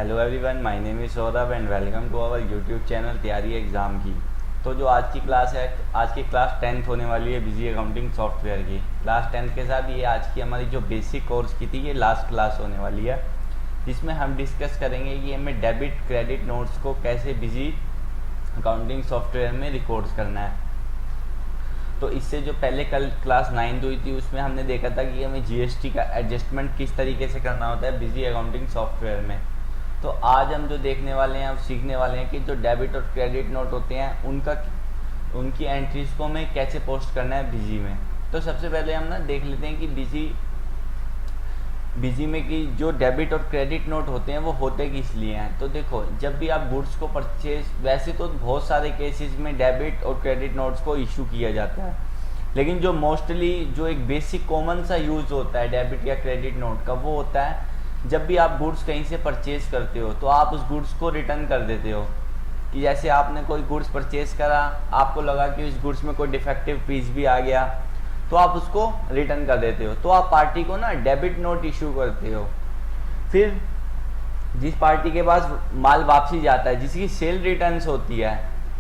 Hello everyone, my name is Saurabh and welcome to our YouTube channel तैयारी exam की। तो जो आज की क्लास है, आज की क्लास 10th होने वाली है बिजी अकाउंटिंग सॉफ्टवेयर की। क्लास 10th के साथ ये आज की हमारी जो बेसिक कोर्स की थी ये लास्ट क्लास होने वाली है, जिसमें हम डिस्कस करेंगे कि हमें डेबिट क्रेडिट नोट्स को कैसे बिजी अकाउंटिंग सॉफ्टवेयर में रिकॉर्ड्स करना है। तो इससे जो पहले कल क्लास 9th हुई थी उसमें हमने देखा था कि हमें जीएसटी का एडजस्टमेंट किस तरीके से करना होता है बिजी अकाउंटिंग सॉफ्टवेयर में। तो आज हम जो देखने वाले हैं, अब सीखने वाले हैं कि जो डेबिट और क्रेडिट नोट होते हैं उनकी एंट्रीज को हमें कैसे पोस्ट करना है बिजी में। तो सबसे पहले हम ना देख लेते हैं कि बिजी में कि जो डेबिट और क्रेडिट नोट होते हैं वो होते किस लिए हैं। तो देखो, जब भी आप गुड्स को परचेज, वैसे तो बहुत सारे केसेस में डेबिट और क्रेडिट नोट्स को इशू किया जाता है, लेकिन जो मोस्टली जो एक बेसिक कॉमन सा यूज़ होता है डेबिट या क्रेडिट नोट का, वो होता है जब भी आप गुड्स कहीं से परचेज करते हो तो आप उस गुड्स को रिटर्न कर देते हो। कि जैसे आपने कोई गुड्स परचेज करा, आपको लगा कि इस गुड्स में कोई डिफेक्टिव पीस भी आ गया, तो आप उसको रिटर्न कर देते हो। तो आप पार्टी को ना डेबिट नोट इशू करते हो। फिर जिस पार्टी के पास माल वापसी जाता है, जिसकी सेल रिटर्न्स होती है,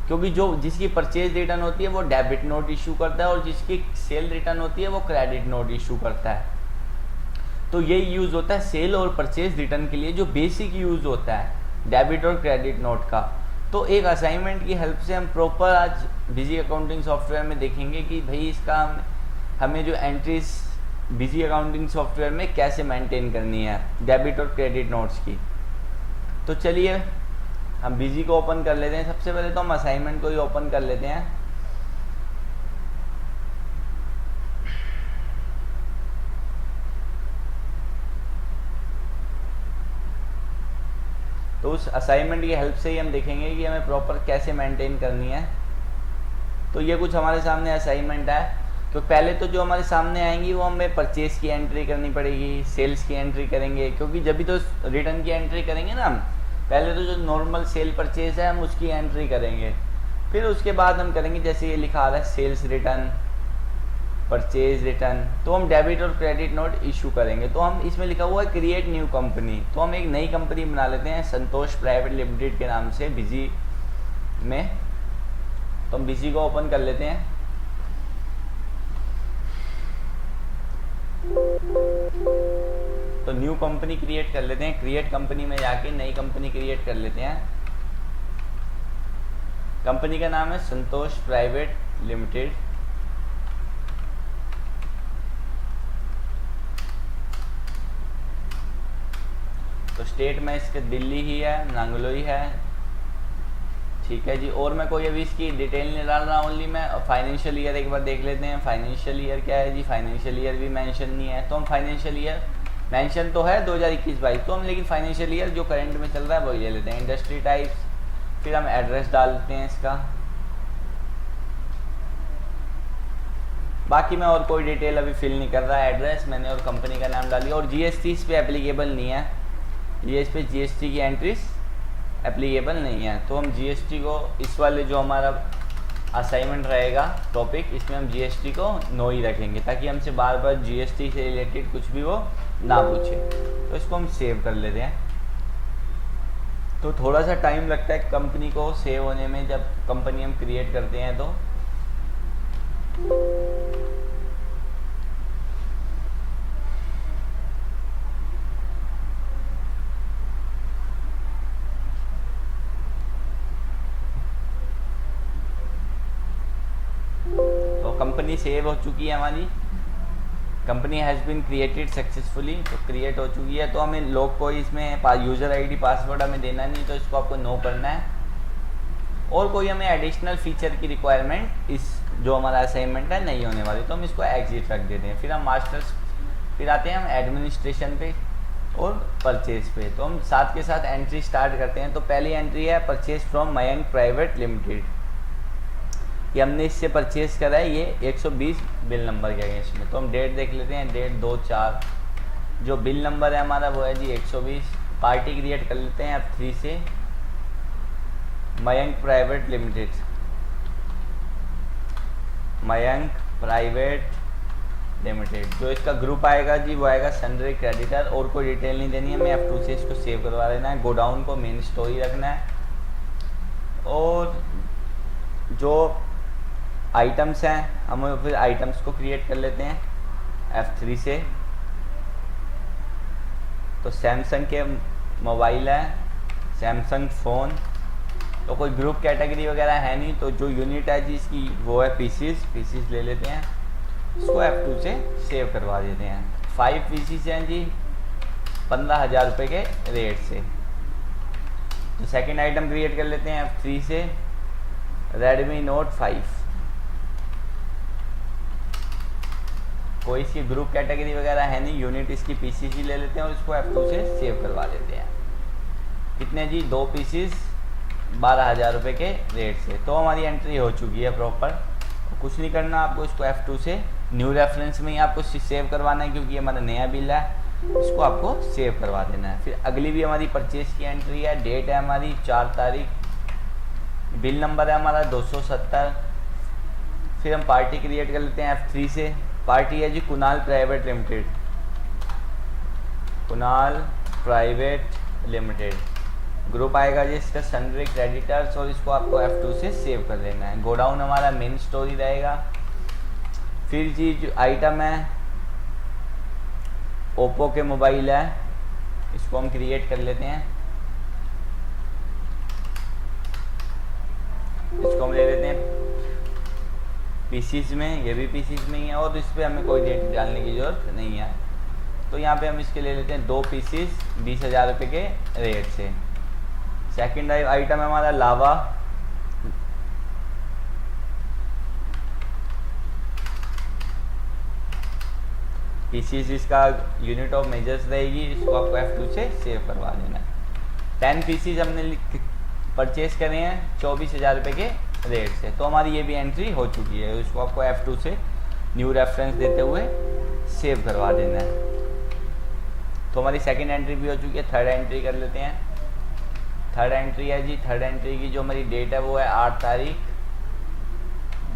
क्योंकि जिसकी परचेज रिटर्न होती है वो डेबिट नोट इशू करता है और जिसकी सेल रिटर्न होती है वो क्रेडिट नोट इशू करता है। तो ये यूज़ होता है सेल और परचेज रिटर्न के लिए, जो बेसिक यूज़ होता है डेबिट और क्रेडिट नोट का। तो एक असाइनमेंट की हेल्प से हम प्रॉपर आज बिजी अकाउंटिंग सॉफ्टवेयर में देखेंगे कि भाई इसका हमें जो एंट्रीज बिजी अकाउंटिंग सॉफ्टवेयर में कैसे मेंटेन करनी है डेबिट और क्रेडिट नोट्स की। तो चलिए हम बिजी को ओपन कर लेते हैं। सबसे पहले तो हम असाइनमेंट को ही ओपन कर लेते हैं। तो उस असाइनमेंट की हेल्प से ही हम देखेंगे कि हमें प्रॉपर कैसे मेंटेन करनी है। तो ये कुछ हमारे सामने असाइनमेंट है। तो पहले तो जो हमारे सामने आएंगी वो हमें परचेज की एंट्री करनी पड़ेगी, सेल्स की एंट्री करेंगे, क्योंकि जब भी तो रिटर्न की एंट्री करेंगे ना हम, पहले तो जो नॉर्मल सेल परचेज है हम उसकी एंट्री करेंगे। फिर उसके बाद हम करेंगे जैसे ये लिखा आ रहा है सेल्स रिटर्न, परचेज रिटर्न, तो हम डेबिट और क्रेडिट नोट इशू करेंगे। तो हम इसमें लिखा हुआ है क्रिएट न्यू कंपनी, तो हम एक नई कंपनी बना लेते हैं संतोष प्राइवेट लिमिटेड के नाम से बिजी में। तो हम बिजी को ओपन कर लेते हैं। तो न्यू कंपनी क्रिएट कर लेते हैं। क्रिएट कंपनी में जाके नई कंपनी क्रिएट कर लेते हैं। कंपनी का नाम है संतोष प्राइवेट लिमिटेड। तो स्टेट में इसके दिल्ली ही है, नांगलोई है, ठीक है जी। और मैं कोई अभी इसकी डिटेल नहीं डाल रहा, ओनली मैं फाइनेंशियल ईयर एक बार देख लेते हैं। फाइनेंशियल ईयर क्या है जी, फाइनेंशियल ईयर भी मेंशन नहीं है। तो हम फाइनेंशियल ईयर मेंशन तो है 2021-22, तो हम लेकिन फाइनेंशियल ईयर जो करंट में चल रहा है वही ले लेते हैं। इंडस्ट्री टाइप्स, फिर हम एड्रेस डाल देते हैं इसका। बाकी मैं और कोई डिटेल अभी फिल नहीं कर रहा है। एड्रेस मैंने और कंपनी का नाम डालिए। और जीएसटी इस पर एप्लीकेबल नहीं है, ये इस पर जीएसटी की एंट्रीज एप्लीकेबल नहीं है। तो हम जीएसटी को इस वाले जो हमारा असाइनमेंट रहेगा टॉपिक, इसमें हम जीएसटी को नो ही रखेंगे, ताकि हमसे बार बार जीएसटी से रिलेटेड कुछ भी वो ना पूछे। तो इसको हम सेव कर लेते हैं। तो थोड़ा सा टाइम लगता है कंपनी को सेव होने में, जब कंपनी हम क्रिएट करते हैं तो कंपनी सेव हो चुकी है हमारी। Company has been created successfully, तो क्रिएट हो चुकी है। तो हमें लोग को इसमें यूज़र आईडी पासवर्ड हमें देना नहीं, तो इसको आपको नो करना है। और कोई हमें एडिशनल फीचर की रिक्वायरमेंट इस जो हमारा असाइनमेंट है नहीं होने वाली, तो हम इसको एग्जिट रख देते हैं। फिर हम मास्टर्स, फिर आते हैं हम एडमिनिस्ट्रेशन पे और परचेज पे। तो हम साथ के साथ एंट्री स्टार्ट करते हैं। तो पहली एंट्री है purchase from Mayank private limited, कि हमने इससे परचेज करा है, ये 120 बिल नंबर के अगेंस्ट में। तो हम डेट देख लेते हैं, डेट 2/4। जो बिल नंबर है हमारा वो है जी 120। पार्टी क्रिएट कर लेते हैं F3 से, Mayank private limited, Mayank private limited. जो इसका ग्रुप आएगा जी वो आएगा सनरे क्रेडिटर, और कोई डिटेल नहीं देनी है, मैं F2 से इसको सेव करवा लेना है। गोडाउन को मेन स्टोरी रखना है, और जो आइटम्स हैं हम फिर आइटम्स को क्रिएट कर लेते हैं F3 से। तो सैमसंग के मोबाइल है, सैमसंग फ़ोन, तो कोई ग्रुप कैटेगरी वगैरह है नहीं, तो जो यूनिट है जी इसकी वो है पीसीस ले लेते हैं, इसको F2 से सेव करवा देते हैं। 5 पीसीस हैं जी 15,000 रुपये के रेट से। तो सेकंड आइटम क्रिएट कर लेते हैं F3 से, Redmi Note 5। कोई इसकी ग्रुप कैटेगरी वगैरह है नहीं, यूनिट इसकी पीसीसी ले लेते हैं और इसको F2 से सेव करवा देते हैं। कितने जी 2 पीसीस 12,000 रुपये के रेट से। तो हमारी एंट्री हो चुकी है प्रॉपर। कुछ नहीं करना आपको, इसको F2 से न्यू रेफरेंस में ही आपको सेव करवाना है, क्योंकि हमारा नया बिल है, इसको आपको सेव करवा देना है। फिर अगली भी हमारी परचेज की एंट्री है, डेट है हमारी 4 तारीख, बिल नंबर है हमारा 270। फिर हम पार्टी क्रिएट कर लेते हैं F3 से। पार्टी है जी Kunal private limited, Kunal private limited. Group आएगा जी इसका सनरे क्रेडिटर्स, और इसको आपको F2 से सेव कर लेना है। गोडाउन हमारा मेन स्टोरी रहेगा। फिर जी जो आइटम है ओप्पो के मोबाइल है, इसको हम क्रिएट कर लेते हैं। इसको हम ले लेते हैं पीसीस में, ये भी पीसीस में ही है, और इस पर हमें कोई डेट डालने की ज़रूरत नहीं है। तो यहाँ पे हम इसके ले लेते हैं 2 पीसीस 20,000 रुपये के रेट से। सेकंड आइटम है हमारा लावा, पीसीस इसका यूनिट ऑफ मेजर्स रहेगी, इसको आपको F2 से सेव करवा देना है। 10 पीसीस हमने परचेज करे हैं 24,000 रुपये के रेट से। तो हमारी ये भी एंट्री हो चुकी है, इसको आपको F2 से न्यू रेफरेंस देते हुए सेव करवा देना है। तो हमारी सेकंड एंट्री भी हो चुकी है। थर्ड एंट्री कर लेते हैं। थर्ड एंट्री है जी, थर्ड एंट्री की जो हमारी डेट है वो है 8 तारीख।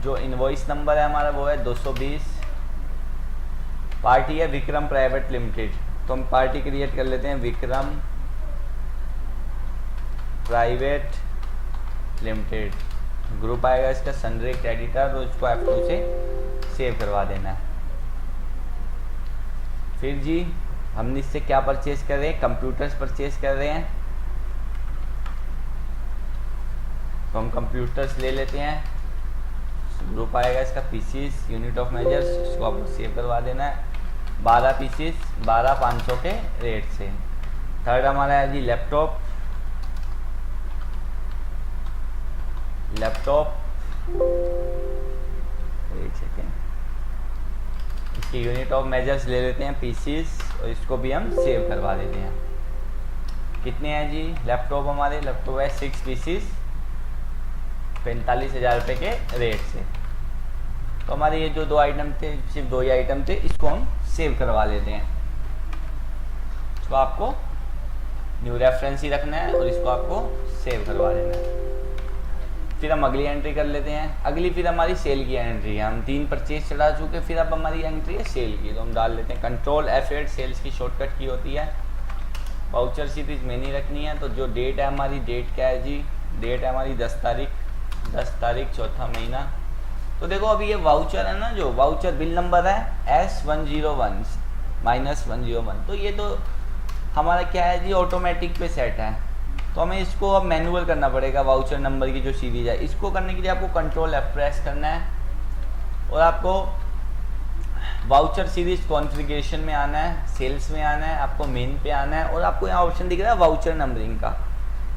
जो इनवॉइस नंबर है हमारा वो है 220। पार्टी है विक्रम प्राइवेट लिमिटेड, तो हम पार्टी क्रिएट कर लेते हैं विक्रम प्राइवेट लिमिटेड। ग्रुप आएगा इसका सनरे क्रेडिटर, और इसको F2 से सेव करवा देना है। फिर जी हमने इससे क्या परचेज कर रहे हैं, कंप्यूटर्स परचेज कर रहे हैं, तो हम कंप्यूटर्स ले लेते हैं। ग्रुप आएगा इसका पीसीस यूनिट ऑफ मेजर्स, इसको आपको सेव करवा देना है। 12 पीसीस 12,500 के रेट से। थर्ड हमारा है जी लैपटॉप, एक सेकेंड, इसकी यूनिट ऑफ मेजर्स ले लेते हैं पीसीस, और इसको भी हम सेव करवा देते हैं। कितने हैं जी लैपटॉप हमारे, लैपटॉप है 6 पीसीस 45,000 रुपये के रेट से। तो हमारे ये जो 2 आइटम थे, सिर्फ 2 ही आइटम थे, इसको हम सेव करवा लेते हैं। इसको आपको न्यू रेफरेंस ही रखना है, और इसको आपको सेव करवा देना है। फिर हम अगली एंट्री कर लेते हैं। अगली फिर हमारी सेल की एंट्री है। हम 3 परचेज चढ़ा चुके, फिर अब हमारी एंट्री है सेल की, तो हम डाल लेते हैं कंट्रोल F8, सेल्स की शॉर्टकट की होती है। वाउचर सीरीज में नहीं रखनी है। तो जो डेट है हमारी, डेट क्या है जी, डेट है हमारी 10 तारीख चौथा महीना। तो देखो अभी ये वाउचर है ना, जो वाउचर बिल नंबर है S101-101, तो ये तो हमारा क्या है जी ऑटोमेटिक पे सेट है। तो हमें इसको अब मैनुअल करना पड़ेगा। वाउचर नंबर की जो सीरीज है, इसको करने के लिए आपको कंट्रोल F प्रेस करना है, और आपको वाउचर सीरीज कॉन्फ़िगरेशन में आना है, सेल्स में आना है, आपको मेन पे आना है, और आपको यहाँ ऑप्शन दिख रहा है वाउचर नंबरिंग का,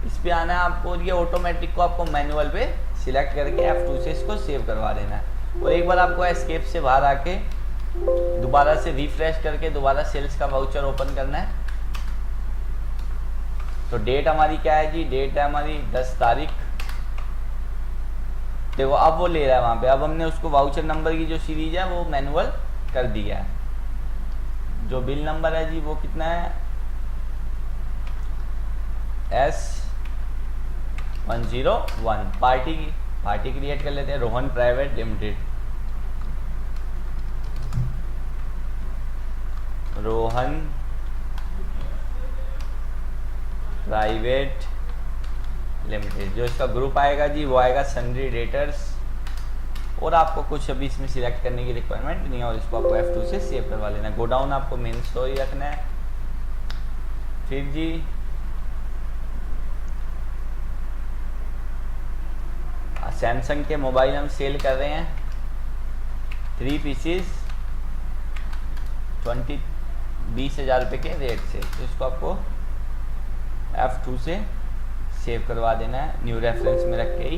इस पे आना है आपको। ये ऑटोमेटिक को आपको मैनुअल पे सिलेक्ट करके F2 से इसको सेव करवा देना है। और एक बार आपको एस्केप से बाहर आके दोबारा से रिफ्रेश करके दोबारा सेल्स का वाउचर ओपन करना है। तो डेट हमारी क्या है जी, डेट है हमारी 10 तारीख। देखो अब वो ले रहा है वहाँ पे, अब हमने उसको वाउचर नंबर की जो सीरीज है वो मैनुअल कर दिया है। जो बिल नंबर है जी वो कितना है, S101। पार्टी क्रिएट कर लेते हैं Rohan private limited. Rohan private limited. जो इसका ग्रुप आएगा जी वो आएगा सन्ड्री डेटर्स, और आपको कुछ अभी इसमें सिलेक्ट करने की रिक्वायरमेंट नहीं है, और इसको आपको F2 से सेव करवा लेना है। गोडाउन आपको मेन स्टोरी रखना है। फिर जी सैमसंग के मोबाइल हम सेल कर रहे हैं 3 पीसीस 20,000 रुपये के रेट से, तो इसको आपको F2 से सेव करवा देना है, न्यू रेफरेंस में रख के ही।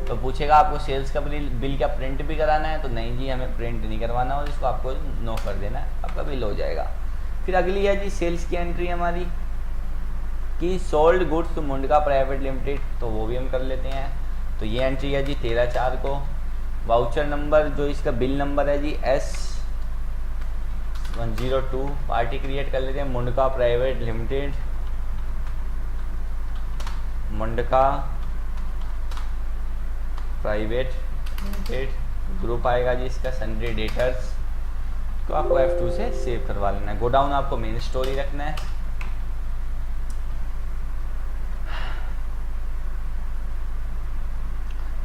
तो पूछेगा आपको सेल्स का बिल क्या प्रिंट भी कराना है, तो नहीं जी हमें प्रिंट नहीं करवाना, और इसको आपको नो कर देना है, आपका बिल हो जाएगा। फिर अगली है जी सेल्स की एंट्री हमारी कि sold goods to Mundka private limited, तो वो भी हम कर लेते हैं। तो ये एंट्री है जी 13/4 को। वाउचर नंबर जो इसका बिल नंबर है जी S102, पार्टी क्रिएट कर लेते हैं Mundka private limited, Mundka private limited, group आएगा जी इसका सन्ड्री डेटर्स, तो आपको F2 से सेव करवा लेना है। गोडाउन आपको मेन स्टोरी रखना है।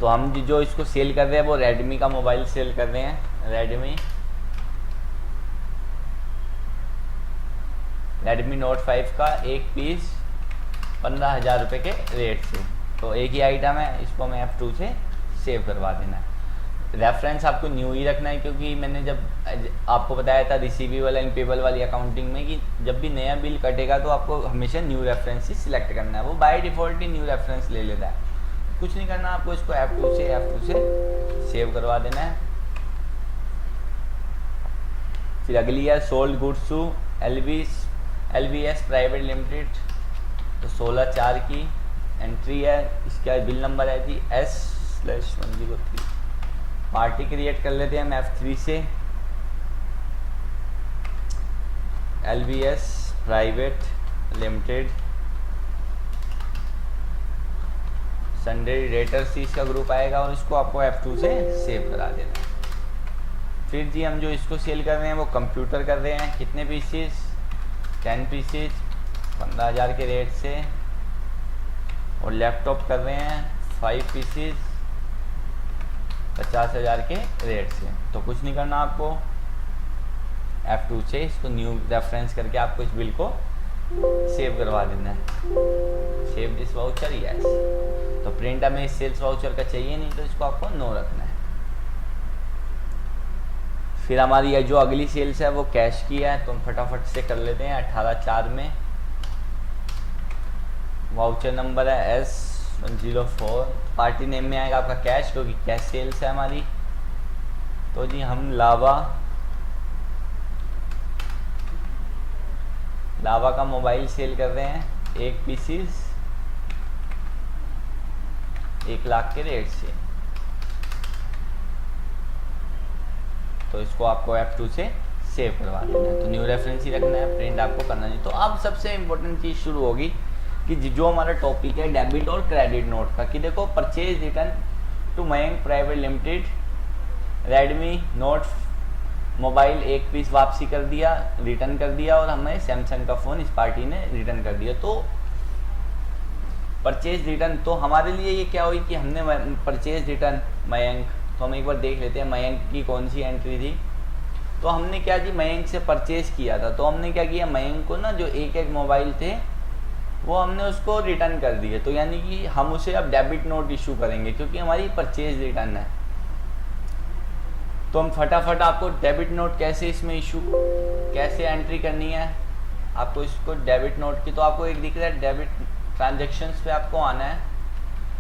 तो हम जो इसको सेल कर रहे हैं वो रेडमी का मोबाइल सेल कर रहे हैं, रेडमी नोट 5 का एक पीस 15,000 रुपये के रेट से, तो एक ही आइटम है, इसको हमें F2 से सेव करवा देना है। रेफरेंस आपको न्यू ही रखना है, क्योंकि मैंने जब आपको बताया था रिसीवेबल एंड पेबल वाली अकाउंटिंग में कि जब भी नया बिल कटेगा तो आपको हमेशा न्यू रेफरेंस ही सिलेक्ट करना है, वो by default he new reference ले लेता है, कुछ नहीं करना, आपको इसको F2 से सेव करवा देना है। फिर अगली है sold goods to LVS private limited, तो 16/4 की एंट्री है, इसका बिल नंबर है जी S/103, पार्टी क्रिएट कर लेते हैं हम F3 से, LVS private limited, sundry debtors इसका ग्रुप आएगा, और इसको आपको F2 से सेव करा देना है। फिर जी हम जो इसको सेल कर रहे हैं वो कंप्यूटर कर रहे हैं, कितने पीसेस 10 पीसेस 15,000 के रेट से, और लैपटॉप कर रहे हैं 5 पीसेस 50,000 के रेट से। तो कुछ नहीं करना, आपको F2 से इसको न्यू रेफरेंस करके आपको इस बिल को सेव करवा देना है, सेव दिस वाउचर, यस। तो प्रिंट हमें सेल्स वाउचर का चाहिए नहीं, तो इसको आपको नो रखना है। फिर हमारी ये जो अगली सेल्स है वो कैश की है, तो हम फटाफट से कर लेते हैं 18/4 में। वाउचर नंबर है S104, पार्टी नेम में आएगा आपका कैश, क्योंकि कैश सेल्स है हमारी। तो जी हम लावा का मोबाइल सेल कर रहे हैं, एक पीसीस 1 लाख के रेट से, तो इसको आपको F2 से सेव करवा देना है। तो न्यू रेफरेंस ही रखना है, प्रिंट आपको करना नहीं। तो अब सबसे इम्पोर्टेंट चीज़ शुरू होगी कि जो हमारा टॉपिक है डेबिट और क्रेडिट नोट का, कि देखो purchase return to Mayank private limited, Redmi Note mobile एक पीस वापसी कर दिया, रिटर्न कर दिया, और हमें सैमसंग का फ़ोन इस पार्टी ने रिटर्न कर दिया। तो परचेज रिटर्न, तो हमारे लिए ये क्या हुई कि हमने परचेज रिटर्न मयंक, तो हम एक बार देख लेते हैं मयंक की कौन सी एंट्री थी। तो हमने क्या जी मयंक से परचेज किया था, तो हमने क्या किया, मयंक को ना जो एक मोबाइल थे वो हमने उसको रिटर्न कर दिए, तो यानी कि हम उसे अब डेबिट नोट इशू करेंगे, क्योंकि हमारी परचेज रिटर्न है। तो हम फटाफट आपको डेबिट नोट कैसे इसमें इशू, कैसे एंट्री करनी है आपको इसको डेबिट नोट की। तो आपको एक दिख रहा है डेबिट ट्रांजेक्शन्स पे आपको आना है,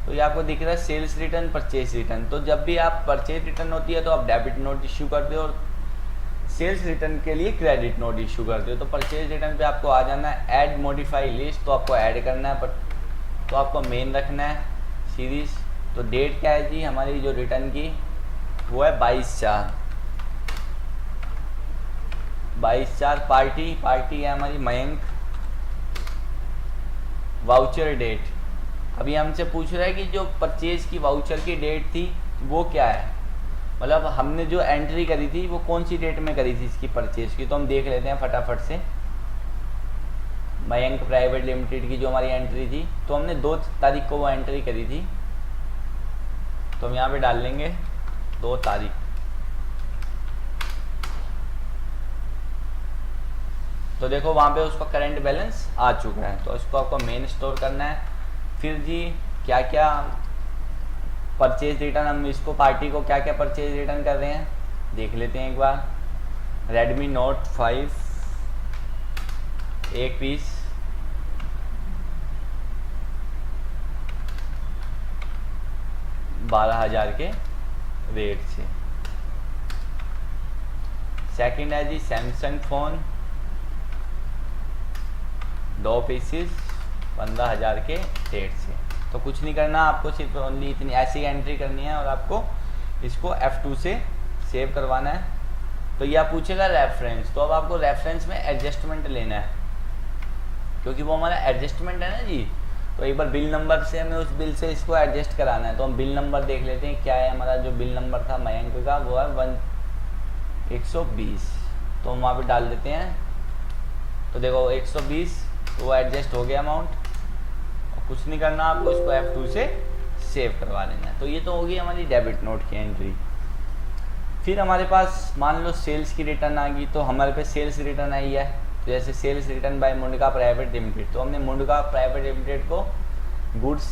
तो ये आपको दिख रहा है सेल्स रिटर्न परचेज रिटर्न। तो जब भी आप परचेज रिटर्न होती है तो आप डेबिट नोट इशू करते हो, और सेल्स रिटर्न के लिए क्रेडिट नोट इशू करते हो। तो परचेज रिटर्न पे आपको आ जाना है ऐड मॉडिफाई लिस्ट, तो आपको ऐड करना है, तो आपको मेन रखना है सीरीज। तो डेट क्या है जी हमारी जो रिटर्न की, वो है 22/4 पार्टी है हमारी मयंक। वाउचर डेट, अभी हमसे पूछ रहा है कि जो परचेज की वाउचर की डेट थी वो क्या है, मतलब हमने जो एंट्री करी थी वो कौन सी डेट में करी थी इसकी परचेज की, तो हम देख लेते हैं फटाफट से। मयंक प्राइवेट लिमिटेड की जो हमारी एंट्री थी, तो हमने 2 तारीख को वो एंट्री करी थी, तो हम यहाँ पे डाल लेंगे 2 तारीख। तो देखो वहाँ पे उसका करंट बैलेंस आ चुका है, तो इसको आपको मेन स्टोर करना है। फिर जी क्या क्या परचेज रिटर्न, हम इसको पार्टी को क्या क्या परचेज रिटर्न कर रहे हैं देख लेते हैं एक बार। रेडमी नोट 5 एक पीस 12,000 के रेट से। सेकंड है जी सैमसंग फ़ोन 2 पीसेस 15,000 के रेट से। तो कुछ नहीं करना, आपको सिर्फ ओनली इतनी ऐसी एंट्री करनी है और आपको इसको F2 से सेव करवाना है। तो यह पूछेगा रेफरेंस, तो अब आपको रेफरेंस में एडजस्टमेंट लेना है, क्योंकि वो हमारा एडजस्टमेंट है ना जी। तो एक बार बिल नंबर से हमें उस बिल से इसको एडजस्ट कराना है। तो हम बिल नंबर देख लेते हैं क्या है हमारा। जो बिल नंबर था मयंक का वो है 120, तो हम वहाँ पे डाल देते हैं। तो देखो 120, तो वो एडजस्ट हो गया अमाउंट। और कुछ नहीं करना, आपको इसको F2 से सेव करवा लेना है। तो ये तो होगी हमारी डेबिट नोट की एंट्री। फिर हमारे पास मान लो सेल्स की रिटर्न आ गई, तो हमारे पे सेल्स रिटर्न आई है। तो जैसे sales return by Mundka private limited, तो हमने मुंडका प्राइवेट लिमिटेड को गुड्स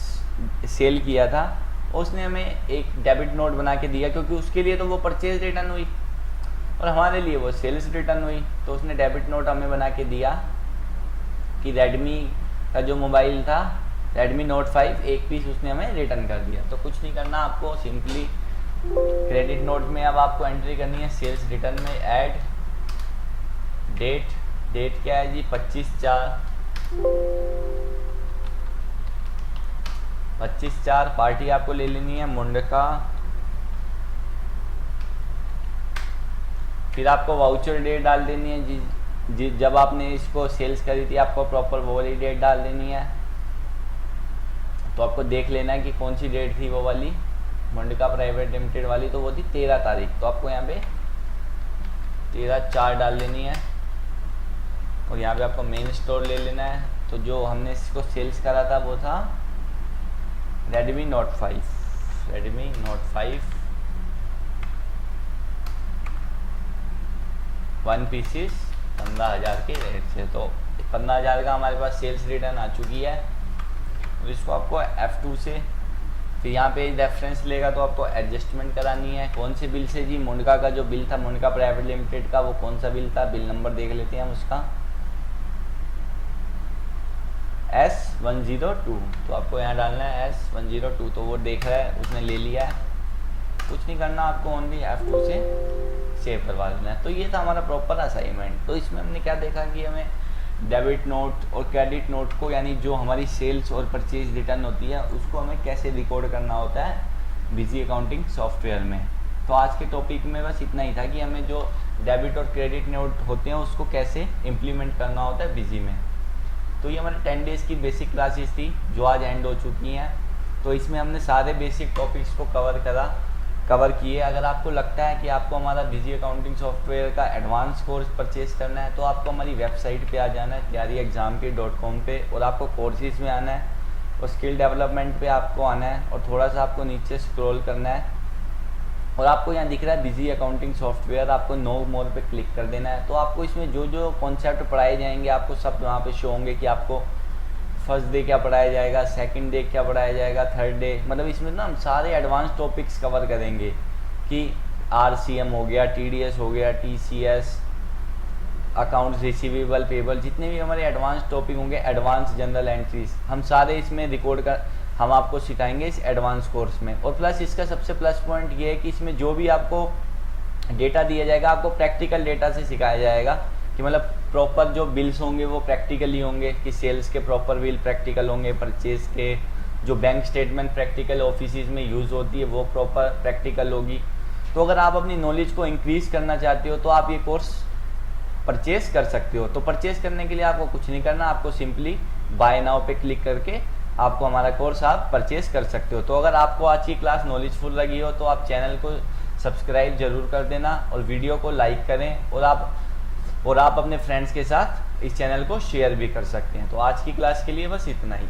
सेल किया था, उसने हमें एक डेबिट नोट बना के दिया, क्योंकि उसके लिए तो वो परचेज रिटर्न हुई और हमारे लिए वो सेल्स रिटर्न हुई। तो उसने डेबिट नोट हमें बना के दिया कि रेडमी का जो मोबाइल था रेडमी नोट 5 एक पीस उसने हमें रिटर्न कर दिया। तो कुछ नहीं करना, आपको सिंपली क्रेडिट नोट में अब आपको एंट्री करनी है सेल्स रिटर्न में ऐड डेट क्या है जी 25/4 पार्टी आपको ले लेनी है मुंडका। फिर आपको वाउचर डेट डाल देनी है जी जब आपने इसको सेल्स करी थी, आपको प्रॉपर वो वाली डेट डाल देनी है। तो आपको देख लेना है कि कौन सी डेट थी वो वाली मुंडका प्राइवेट लिमिटेड वाली, तो वो थी 13 तारीख। तो आपको यहाँ पे 13/4 डाल देनी है और यहाँ पे आपको मेन स्टोर ले लेना है। तो जो हमने इसको सेल्स करा था वो था रेडमी नोट 5 1 पीसेस 15,000 के रेट से। तो 15,000 का हमारे पास सेल्स रिटर्न आ चुकी है। तो इसको आपको F2 से, फिर यहाँ पे रेफरेंस लेगा तो आपको एडजस्टमेंट करानी है। कौन से बिल से जी, मुंडका का जो बिल था मुंडका प्राइवेट लिमिटेड का, वो कौन सा बिल था, बिल नंबर देख लेते हैं हम उसका S102। तो आपको यहाँ डालना है S102। तो वो देख रहा है, उसने ले लिया है। कुछ नहीं करना, आपको ओनली F2 से सेव करवा देना है। तो ये था हमारा प्रॉपर असाइनमेंट। तो इसमें हमने क्या देखा कि हमें डेबिट नोट और क्रेडिट नोट को, यानी जो हमारी सेल्स और परचेज रिटर्न होती है, उसको हमें कैसे रिकॉर्ड करना होता है बिजी अकाउंटिंग सॉफ्टवेयर में। तो आज के टॉपिक में बस इतना ही था कि हमें जो डेबिट और क्रेडिट नोट होते हैं उसको कैसे इम्प्लीमेंट करना होता है बिजी में। तो ये हमारे 10 डेज़ की बेसिक क्लासेस थी जो आज एंड हो चुकी हैं। तो इसमें हमने सारे बेसिक टॉपिक्स को कवर किए। अगर आपको लगता है कि आपको हमारा बिजी अकाउंटिंग सॉफ्टवेयर का एडवांस कोर्स परचेज करना है, तो आपको हमारी वेबसाइट पे आ जाना है tyareexamkit.com पे, और आपको कोर्सेज में आना है और स्किल डेवलपमेंट पे आपको आना है और थोड़ा सा आपको नीचे स्क्रॉल करना है और आपको यहाँ दिख रहा है बिजी अकाउंटिंग सॉफ्टवेयर, आपको नो मोर पे क्लिक कर देना है। तो आपको इसमें जो जो कॉन्सेप्ट पढ़ाए जाएंगे आपको सब वहाँ पे शो होंगे कि आपको फर्स्ट डे क्या पढ़ाया जाएगा, सेकंड डे क्या पढ़ाया जाएगा, थर्ड डे, मतलब इसमें ना हम सारे एडवांस टॉपिक्स कवर करेंगे कि RCM हो गया, TDS हो गया, TCS, अकाउंट्स रिसीवेबल पेबल, जितने भी हमारे एडवांस टॉपिक होंगे, एडवांस जनरल एंट्रीज, हम सारे इसमें रिकॉर्ड कर हम आपको सिखाएंगे इस एडवांस कोर्स में। और प्लस इसका सबसे प्लस पॉइंट ये है कि इसमें जो भी आपको डेटा दिया जाएगा आपको प्रैक्टिकल डेटा से सिखाया जाएगा कि मतलब प्रॉपर जो बिल्स होंगे वो प्रैक्टिकली होंगे, कि सेल्स के प्रॉपर बिल प्रैक्टिकल होंगे, परचेज के जो बैंक स्टेटमेंट प्रैक्टिकल ऑफिस में यूज़ होती है वो प्रॉपर प्रैक्टिकल होगी। तो अगर आप अपनी नॉलेज को इंक्रीज़ करना चाहते हो तो आप ये कोर्स परचेज कर सकते हो। तो परचेज करने के लिए आपको कुछ नहीं करना, आपको सिंपली बाय नाउ पे क्लिक करके आपको हमारा कोर्स आप परचेज कर सकते हो। तो अगर आपको आज की क्लास नॉलेजफुल लगी हो तो आप चैनल को सब्सक्राइब जरूर कर देना और वीडियो को लाइक करें, और आप अपने फ्रेंड्स के साथ इस चैनल को शेयर भी कर सकते हैं। तो आज की क्लास के लिए बस इतना ही।